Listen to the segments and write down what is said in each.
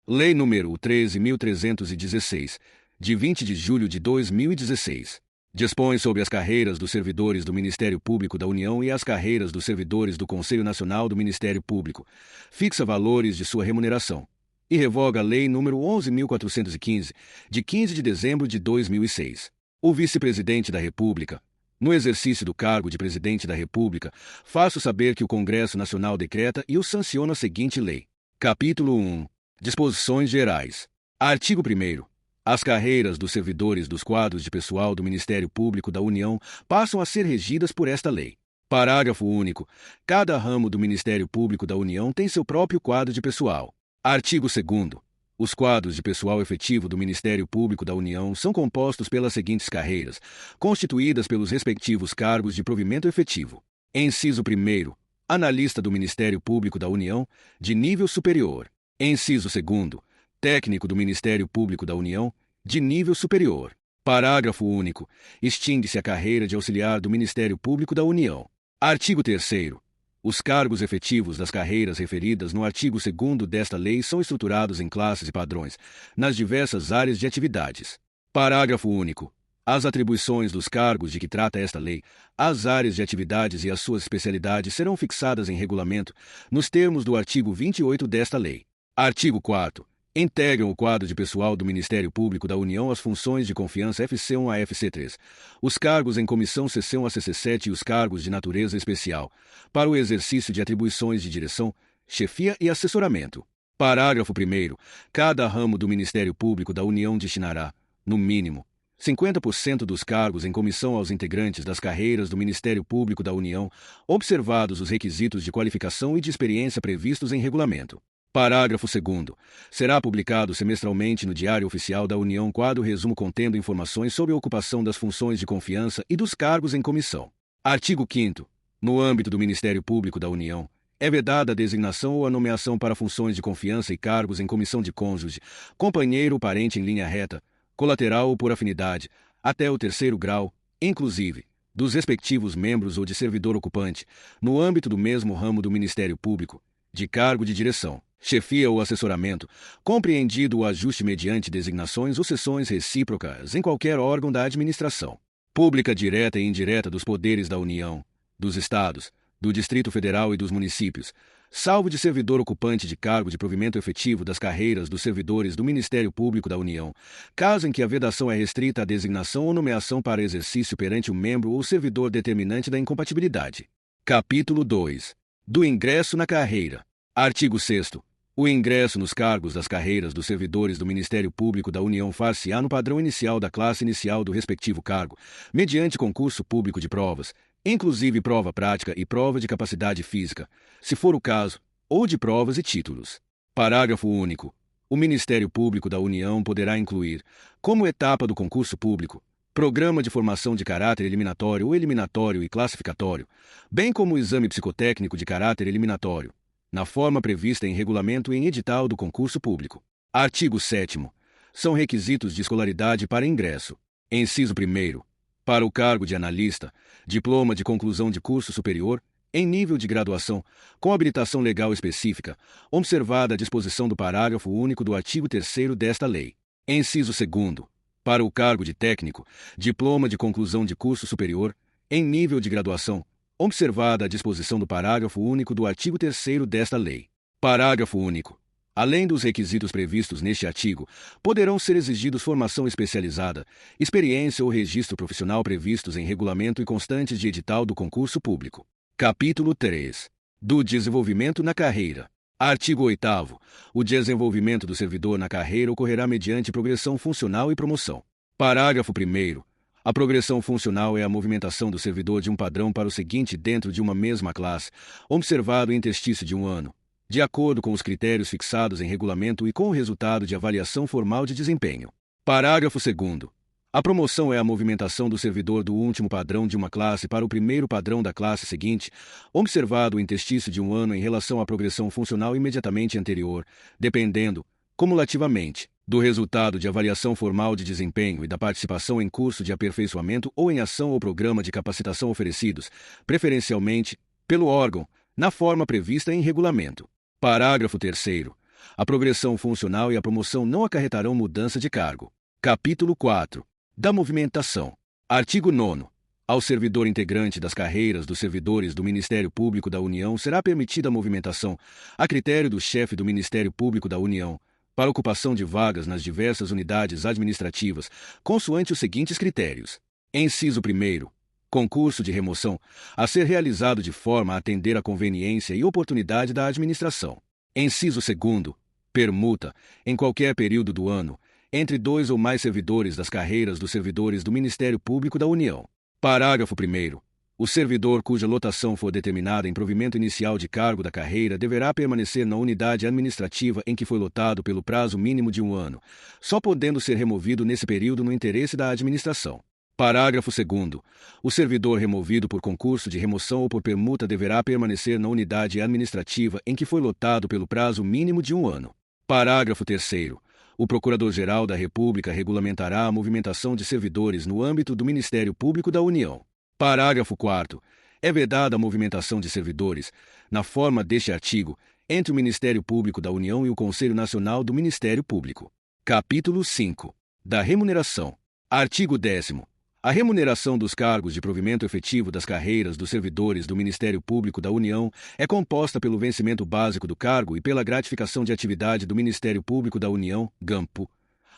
Lei nº 13.316, de 20 de julho de 2016. Dispõe sobre as carreiras dos servidores do Ministério Público da União e as carreiras dos servidores do Conselho Nacional do Ministério Público. Fixa valores de sua remuneração. E revoga a Lei nº 11.415, de 15 de dezembro de 2006. O Vice-Presidente da República, no exercício do cargo de Presidente da República, faço saber que o Congresso Nacional decreta e o sanciona a seguinte lei. Capítulo 1. Disposições Gerais. Artigo 1º. As carreiras dos servidores dos quadros de pessoal do Ministério Público da União passam a ser regidas por esta lei. Parágrafo único. Cada ramo do Ministério Público da União tem seu próprio quadro de pessoal. Artigo 2º. Os quadros de pessoal efetivo do Ministério Público da União são compostos pelas seguintes carreiras, constituídas pelos respectivos cargos de provimento efetivo. Inciso 1º. Analista do Ministério Público da União, de nível superior. Inciso 2º. Técnico do Ministério Público da União, de nível superior. Parágrafo único. Extingue-se a carreira de auxiliar do Ministério Público da União. Artigo 3º. Os cargos efetivos das carreiras referidas no artigo 2º desta lei são estruturados em classes e padrões, nas diversas áreas de atividades. Parágrafo único. As atribuições dos cargos de que trata esta lei, as áreas de atividades e as suas especialidades serão fixadas em regulamento, nos termos do artigo 28 desta lei. Artigo 4º. Integram o quadro de pessoal do Ministério Público da União as funções de confiança FC1 a FC3, os cargos em comissão CC1 a CC7 e os cargos de natureza especial, para o exercício de atribuições de direção, chefia e assessoramento. Parágrafo 1º. Cada ramo do Ministério Público da União destinará, no mínimo, 50% dos cargos em comissão aos integrantes das carreiras do Ministério Público da União, observados os requisitos de qualificação e de experiência previstos em regulamento. Parágrafo 2º. Será publicado semestralmente no Diário Oficial da União quadro resumo contendo informações sobre a ocupação das funções de confiança e dos cargos em comissão. Artigo 5º. No âmbito do Ministério Público da União, é vedada a designação ou a nomeação para funções de confiança e cargos em comissão de cônjuge, companheiro ou parente em linha reta, colateral ou por afinidade, até o 3º grau, inclusive, dos respectivos membros ou de servidor ocupante, no âmbito do mesmo ramo do Ministério Público, de cargo de direção, chefia ou assessoramento, compreendido o ajuste mediante designações ou cessões recíprocas em qualquer órgão da administração pública direta e indireta dos poderes da União, dos Estados, do Distrito Federal e dos municípios, salvo de servidor ocupante de cargo de provimento efetivo das carreiras dos servidores do Ministério Público da União, caso em que a vedação é restrita à designação ou nomeação para exercício perante o membro ou servidor determinante da incompatibilidade. Capítulo 2. Do ingresso na carreira. Artigo 6º. O ingresso nos cargos das carreiras dos servidores do Ministério Público da União far-se-á no padrão inicial da classe inicial do respectivo cargo, mediante concurso público de provas, inclusive prova prática e prova de capacidade física, se for o caso, ou de provas e títulos. Parágrafo único. O Ministério Público da União poderá incluir, como etapa do concurso público, programa de formação de caráter eliminatório ou eliminatório e classificatório, bem como o exame psicotécnico de caráter eliminatório, na forma prevista em regulamento e em edital do concurso público. Artigo 7º. São requisitos de escolaridade para ingresso. Inciso 1º. Para o cargo de analista, diploma de conclusão de curso superior, em nível de graduação, com habilitação legal específica, observada a disposição do parágrafo único do artigo 3º desta lei. Inciso 2º. Para o cargo de técnico, diploma de conclusão de curso superior, em nível de graduação, observada a disposição do parágrafo único do artigo 3º desta lei. Parágrafo único. Além dos requisitos previstos neste artigo, poderão ser exigidos formação especializada, experiência ou registro profissional previstos em regulamento e constantes de edital do concurso público. Capítulo 3. Do desenvolvimento na carreira. Artigo 8º. O desenvolvimento do servidor na carreira ocorrerá mediante progressão funcional e promoção. Parágrafo 1º. A progressão funcional é a movimentação do servidor de um padrão para o seguinte dentro de uma mesma classe, observado o interstício de um ano, de acordo com os critérios fixados em regulamento e com o resultado de avaliação formal de desempenho. Parágrafo 2º. A promoção é a movimentação do servidor do último padrão de uma classe para o primeiro padrão da classe seguinte, observado o interstício de um ano em relação à progressão funcional imediatamente anterior, dependendo, cumulativamente, do resultado de avaliação formal de desempenho e da participação em curso de aperfeiçoamento ou em ação ou programa de capacitação oferecidos, preferencialmente, pelo órgão, na forma prevista em regulamento. Parágrafo 3º. A progressão funcional e a promoção não acarretarão mudança de cargo. Capítulo 4. Da movimentação. Artigo 9º. Ao servidor integrante das carreiras dos servidores do Ministério Público da União será permitida a movimentação, a critério do chefe do Ministério Público da União, para ocupação de vagas nas diversas unidades administrativas, consoante os seguintes critérios. Inciso 1º. Concurso de remoção, a ser realizado de forma a atender à conveniência e oportunidade da administração. Inciso 2º. Permuta, em qualquer período do ano, entre 2 ou mais servidores das carreiras dos servidores do Ministério Público da União. Parágrafo 1º. O servidor cuja lotação for determinada em provimento inicial de cargo da carreira deverá permanecer na unidade administrativa em que foi lotado pelo prazo mínimo de 1 ano, só podendo ser removido nesse período no interesse da administração. Parágrafo 2º. O servidor removido por concurso de remoção ou por permuta deverá permanecer na unidade administrativa em que foi lotado pelo prazo mínimo de 1 ano. Parágrafo 3º. O Procurador-Geral da República regulamentará a movimentação de servidores no âmbito do Ministério Público da União. Parágrafo 4º. É vedada a movimentação de servidores, na forma deste artigo, entre o Ministério Público da União e o Conselho Nacional do Ministério Público. Capítulo 5. Da remuneração. Artigo 10º. A remuneração dos cargos de provimento efetivo das carreiras dos servidores do Ministério Público da União é composta pelo vencimento básico do cargo e pela gratificação de atividade do Ministério Público da União, GAMPO,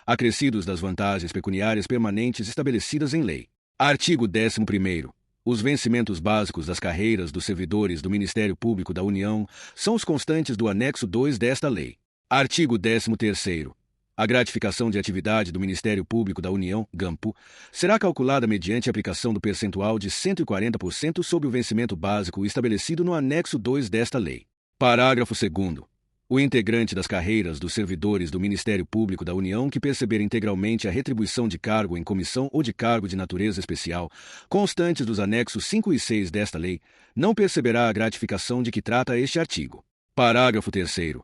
acrescidos das vantagens pecuniárias permanentes estabelecidas em lei. Artigo 11º. Os vencimentos básicos das carreiras dos servidores do Ministério Público da União são os constantes do anexo 2 desta lei. Artigo 13º. A gratificação de atividade do Ministério Público da União, GAMPO, será calculada mediante a aplicação do percentual de 140% sobre o vencimento básico estabelecido no anexo 2 desta lei. Parágrafo 2º. O integrante das carreiras dos servidores do Ministério Público da União que perceber integralmente a retribuição de cargo em comissão ou de cargo de natureza especial, constantes dos anexos 5 e 6 desta lei, não perceberá a gratificação de que trata este artigo. Parágrafo 3º.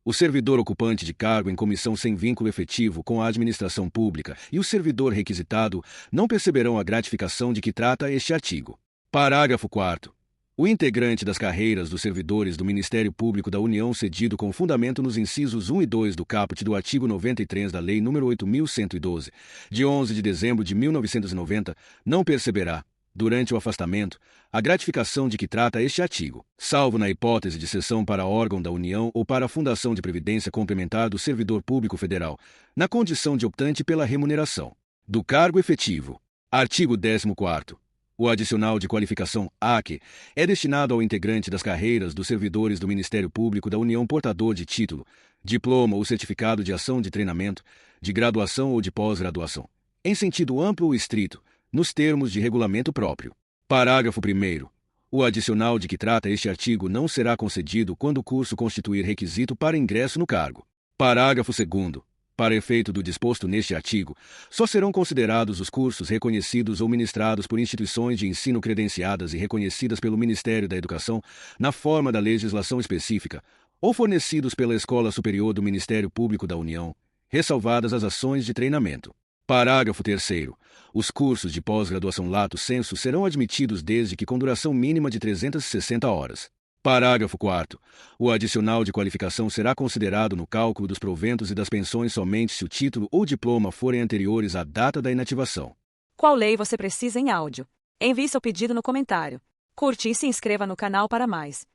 O servidor ocupante de cargo em comissão sem vínculo efetivo com a administração pública e o servidor requisitado não perceberão a gratificação de que trata este artigo. Parágrafo 4º. O integrante das carreiras dos servidores do Ministério Público da União cedido com fundamento nos incisos 1 e 2 do caput do artigo 93 da Lei nº 8.112, de 11 de dezembro de 1990, não perceberá, durante o afastamento, a gratificação de que trata este artigo, salvo na hipótese de cessão para órgão da União ou para a Fundação de Previdência Complementar do Servidor Público Federal, na condição de optante pela remuneração do cargo efetivo. Artigo 14º. O adicional de qualificação AC é destinado ao integrante das carreiras dos servidores do Ministério Público da União portador de título, diploma ou certificado de ação de treinamento, de graduação ou de pós-graduação, em sentido amplo ou estrito, nos termos de regulamento próprio. Parágrafo 1º. O adicional de que trata este artigo não será concedido quando o curso constituir requisito para ingresso no cargo. Parágrafo 2º. Para efeito do disposto neste artigo, só serão considerados os cursos reconhecidos ou ministrados por instituições de ensino credenciadas e reconhecidas pelo Ministério da Educação, na forma da legislação específica, ou fornecidos pela Escola Superior do Ministério Público da União, ressalvadas as ações de treinamento. Parágrafo 3º. Os cursos de pós-graduação lato sensu serão admitidos desde que com duração mínima de 360 horas. Parágrafo 4º. O adicional de qualificação será considerado no cálculo dos proventos e das pensões somente se o título ou diploma forem anteriores à data da inativação. Qual lei você precisa em áudio? Envie seu pedido no comentário. Curte e se inscreva no canal para mais.